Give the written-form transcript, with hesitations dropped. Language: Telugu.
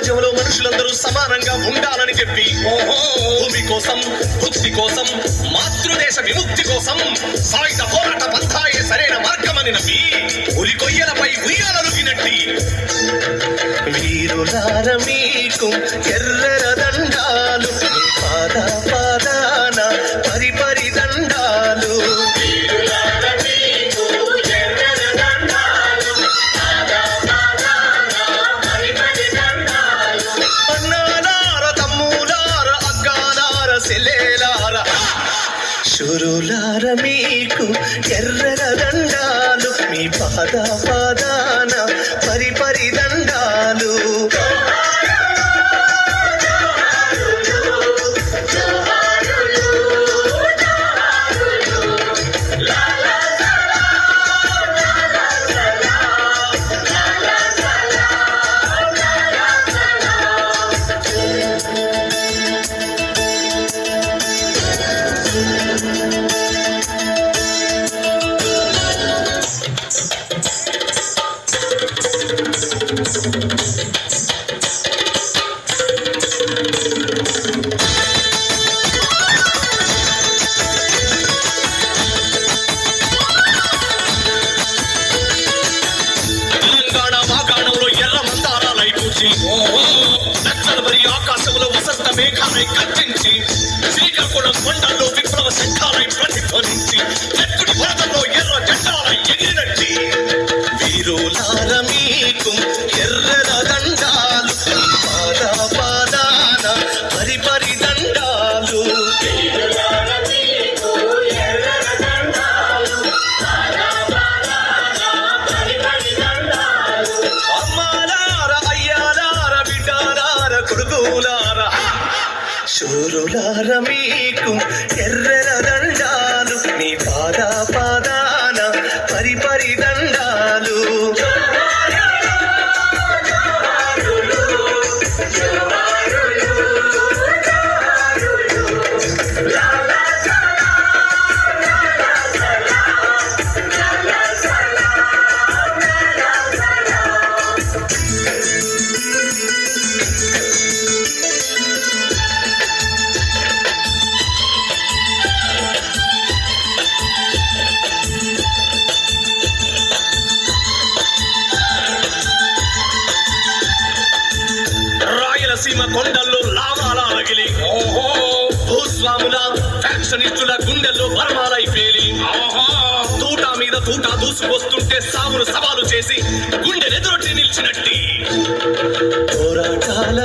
సమాజంలో మనుషులందరూ సమానంగా ఉండాలని చెప్పి భూమి కోసం, భుక్తి కోసం, మాతృదేశ విముక్తి కోసం సాయుధ పోరాట పంథాయే సరైన మార్గమని నమ్మి ఉరి కొయ్యలపై ఉయ్యాలలుగినట్టి వీరులార మీకు ఎర్రర దండాలు, పాద పాదాన పరిపరి దండాలు. శూరులార మీకు ఎర్రర దండాలు, మీ పాద పాదాన పరిపరి దండాలు. నచ్చలబరి ఆకాశంలో వసంత మేఘాలై కట్టించి, శ్రీకాకుళం కొండల్లో విప్లవ శంఖాలై ప్రతిధ్వనించి, ఎప్పుడు వరదల్లో ఎర్ర జెండాలై ఎగిరినట్టి వీరులార మీకు ఎర్రర దండాలు, పాద పాదాన పరిపరి దండాలు. శూరులార మీకు ఎర్రర దండాలు, మీ పాద పాదాన పరిపరి దండాలు. సీమ కొండల్లో లావాల అగిలి, భూస్వాముల ఫ్యాక్షనిస్టుల గుండెల్లో బర్మాలై పేలి, తూటా మీద తూటా దూసుకొస్తుంటే సామును సవాలు చేసి గుండెనెదురొట్టి నిలిచినట్టి పోరాటాల